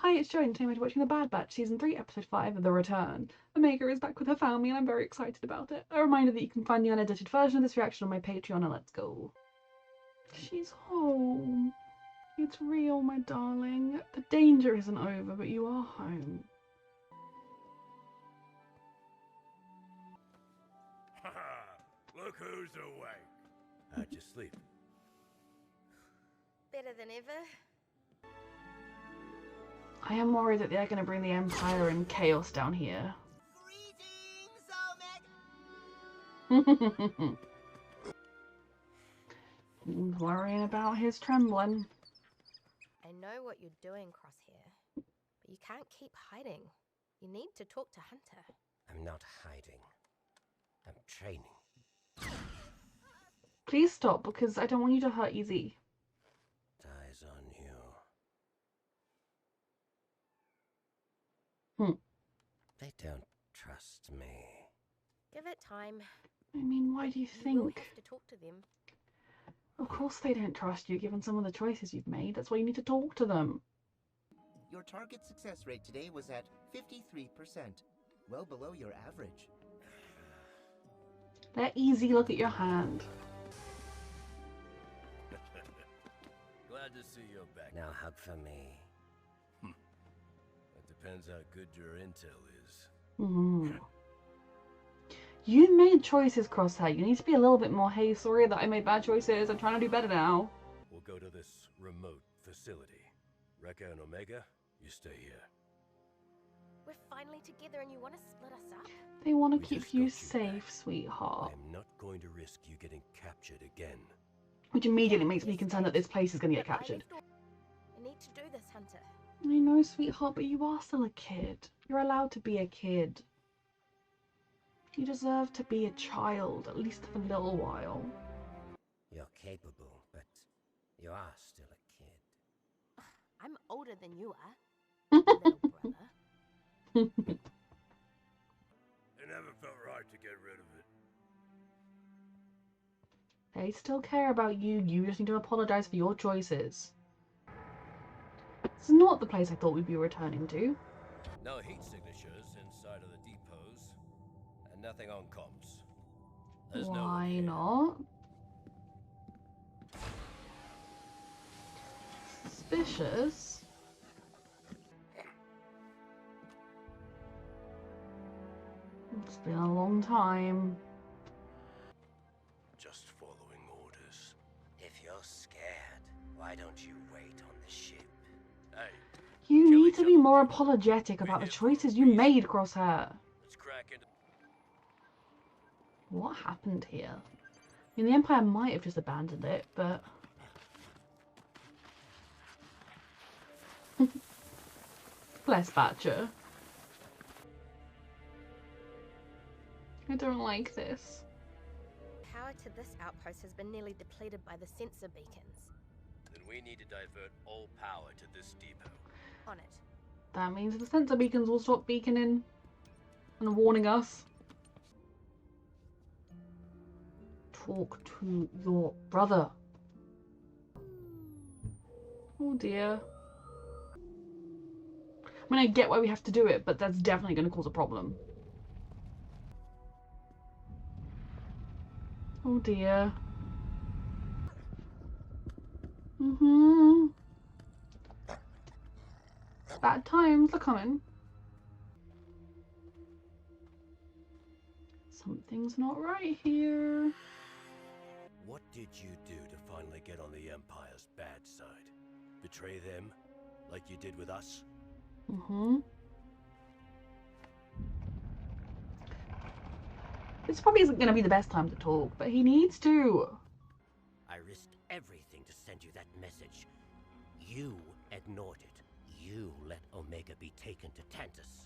Hi, it's Joe, and today we're watching The Bad Batch, Season 3, Episode 5, The Return. Omega is back with her family, and I'm very excited about it. A reminder that you can find the unedited version of this reaction on my Patreon, and let's go. She's home. It's real, my darling. The danger isn't over, but you are home. Look who's awake. How'd you sleep? Better than ever. I am worried that they're going to bring the Empire and chaos down here. Greetings, He's worrying about his trembling. I know what you're doing, Crosshair, but you can't keep hiding. You need to talk to Hunter. I'm not hiding. I'm training. Please stop, because I don't want you to hurt Easy. Eyes on you. They don't trust me. Give it time. I mean, why do you You will think? have to talk to them. Of course they don't trust you, given some of the choices you've made. That's why you need to talk to them. Your target success rate today was at 53%, well below your average. Let Easy look at your hand. Glad to see you're back. Now hug for me. It depends how good your intel is. You made choices, Crosshair. You need to be a little bit more, hey, sorry that I made bad choices. I'm trying to do better now. We'll go to this remote facility. Rekka and Omega, you stay here. We're finally together and you want to split us up? They want We to keep just you got you safe, back. sweetheart. I'm not going to risk you getting captured again. Which immediately Yeah, makes me yes, concerned that this place is going to get But I captured. left I need to do this, Hunter. I know, sweetheart, but you are still a kid. You're allowed to be a kid. You deserve to be a child, at least for a little while. You're capable, but you are still a kid. I'm older than you are, little brother. It never felt right to get rid of it. They still care about you. You just need to apologize for your choices. This is not the place I thought we'd be returning to. No heat signatures inside of the depots, and nothing on comms. There's no one Why here. not? Suspicious. It's been a long time. Just following orders. If you're scared, why don't you wait on the ship? Hey, You Kill need each to be other, more people. apologetic We're about the here for a choices you reason. made, Crosshair. let's crack into. What happened here? I mean, the Empire might have just abandoned it, but... Bless Thatcher. I don't like this. Power to this outpost has been nearly depleted by the sensor beacons. Then we need to divert all power to this depot. On it. That means the sensor beacons will stop beaconing and warning us. Talk to your brother. Oh dear. I mean, I get why we have to do it, but that's definitely going to cause a problem. Oh dear. Bad times are coming. Something's not right here. What did you do to finally get on the Empire's bad side? Betray them, like you did with us? This probably isn't going to be the best time to talk, but he needs to. I risked everything to send you that message. You ignored it. You let Omega be taken to Tantus.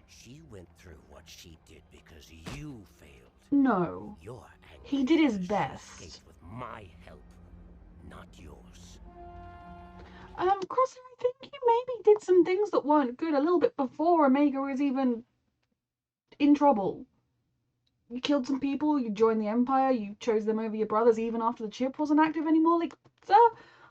She went through what she did because you failed. No. You're angry He did his because she best. escaped with my help, not yours. Crosshair, I think you maybe did some things that weren't good a little bit before Omega was even in trouble. You killed some people, you joined the Empire, you chose them over your brothers even after the chip wasn't active anymore. Like, sir,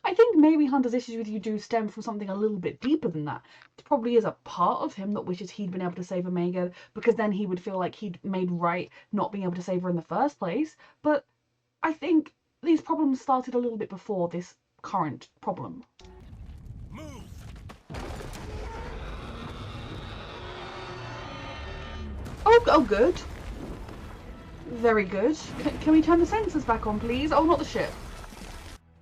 I think maybe Hunter's issues with you do stem from something a little bit deeper than that. It probably is a part of him that wishes he'd been able to save Omega, because then he would feel like he'd made right not being able to save her in the first place. But I think these problems started a little bit before this current problem. Move! Oh, good. Very good. Can we turn the sensors back on, please? Oh, not the ship.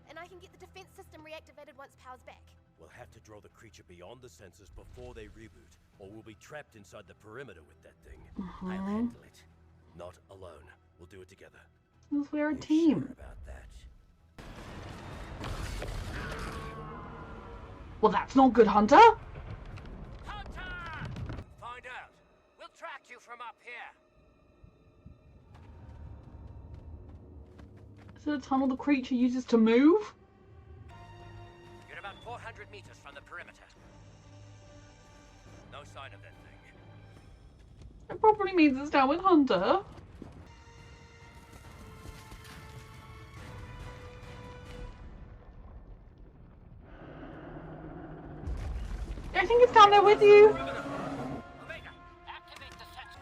And I can get the defense system reactivated once power's back. We'll have to draw the creature beyond the sensors before they reboot, or we'll be trapped inside the perimeter with that thing. I'll handle it. Not alone. We'll do it together. Because we're a You team. sure about that? Well, that's not good, Hunter. Hunter! Find out. We'll track you from up here. Is it a tunnel the creature uses to move? You're about 400 meters from the perimeter. No sign of that thing. It probably means it's down with Hunter. I think it's down there with you. Omega, activate the sensor.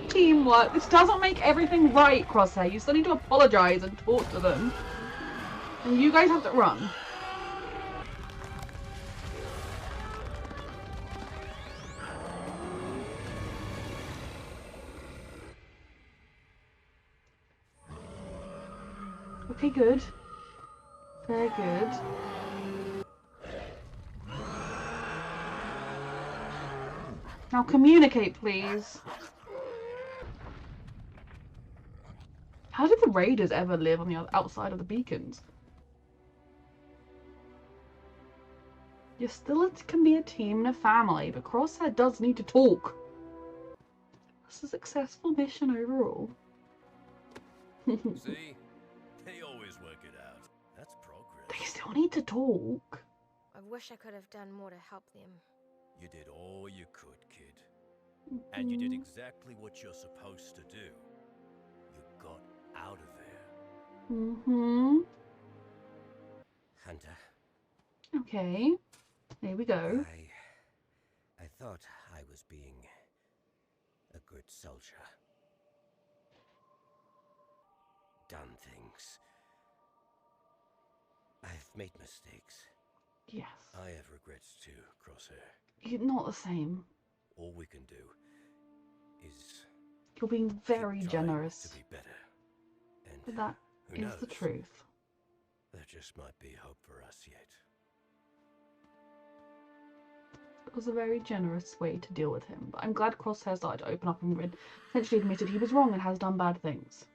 Teamwork. This doesn't make everything right, Crosshair. You still need to apologize and talk to them. And you guys have to run. Okay, good. Very good. Now communicate, please. How did the Raiders ever live on the outside of the beacons? You still can be a team and a family, but Crosshair does need to talk. It's a successful mission overall. See? They always work it out. That's progress. They still need to talk. I wish I could have done more to help them. You did all you could, kid. And you did exactly what you're supposed to do. You got out of there. Mm-hmm. Hunter, Okay. Here we go. I thought I was being a good soldier. Done things. I've made mistakes. Yes. I have regrets too, Crosshair. You're not the same. All we can do is You're being keep very trying generous. to be better. And But that who is the knows? truth. There just might be hope for us yet. It was a very generous way to deal with him. But I'm glad Crosshair started to open up and essentially admitted he was wrong and has done bad things.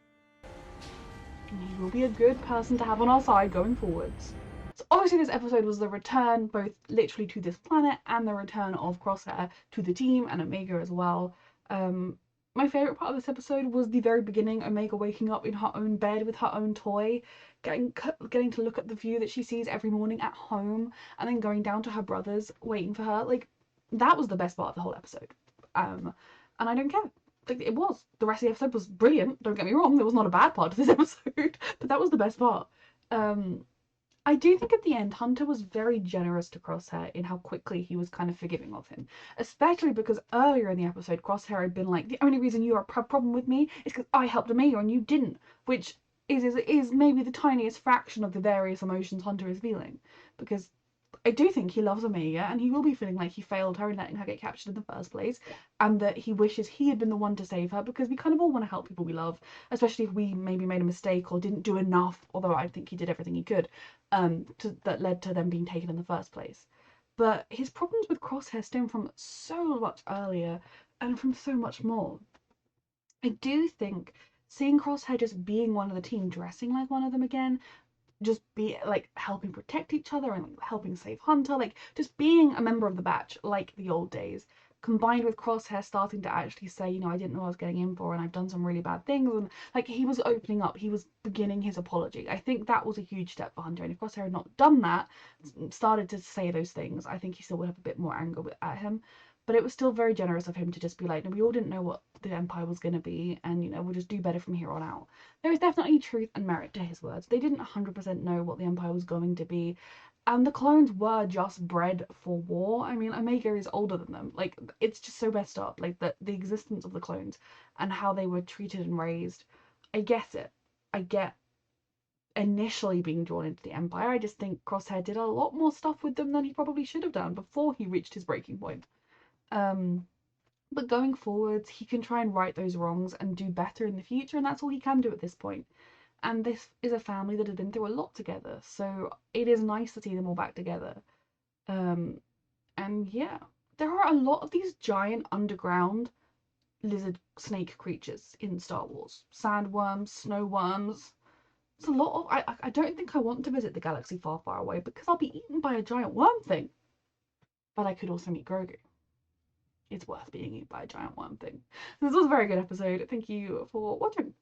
And he will be a good person to have on our side going forwards. So obviously this episode was the return, both literally to this planet and the return of Crosshair to the team and Omega as well. My favourite part of this episode was the very beginning, Omega waking up in her own bed with her own toy, getting to look at the view that she sees every morning at home, and then going down to her brother's, waiting for her. Like, that was the best part of the whole episode. And I don't care. Like, it was. The rest of the episode was brilliant, don't get me wrong, there was not a bad part of this episode, but that was the best part. I do think at the end, Hunter was very generous to Crosshair in how quickly he was kind of forgiving of him. Especially because earlier in the episode, Crosshair had been like, the only reason you are a problem with me is because I helped Omega and you didn't. Which is maybe the tiniest fraction of the various emotions Hunter is feeling. Because I do think he loves Omega and he will be feeling like he failed her in letting her get captured in the first place. And that he wishes he had been the one to save her, because we kind of all want to help people we love. Especially if we maybe made a mistake or didn't do enough, although I think he did everything he could. That led to them being taken in the first place. But his problems with Crosshair stem from so much earlier and from so much more. I do think seeing Crosshair just being one of the team, dressing like one of them again, just be like helping protect each other and like, helping save Hunter, like just being a member of the batch like the old days, combined with Crosshair starting to actually say, you know, I didn't know what I was getting in for and I've done some really bad things, and like he was opening up, he was beginning his apology. I think that was a huge step for Hunter, and if Crosshair had not done that, started to say those things, I think he still would have a bit more anger at him. But it was still very generous of him to just be like, no, we all didn't know what the Empire was going to be, and, you know, we'll just do better from here on out. There is definitely truth and merit to his words. They didn't 100% know what the Empire was going to be, and the clones were just bred for war. I mean, Omega is older than them. Like, it's just so messed up. Like, the existence of the clones and how they were treated and raised. I get it. I get initially being drawn into the Empire. I just think Crosshair did a lot more stuff with them than he probably should have done before he reached his breaking point. But going forwards, he can try and right those wrongs and do better in the future, and that's all he can do at this point. And this is a family that has been through a lot together, so it is nice to see them all back together. And yeah, there are a lot of these giant underground lizard snake creatures in Star Wars. Sandworms, snow worms. It's a lot of. I don't think I want to visit the galaxy far, far away because I'll be eaten by a giant worm thing. But I could also meet Grogu. It's worth being eaten by a giant worm thing. This was a very good episode. Thank you for watching.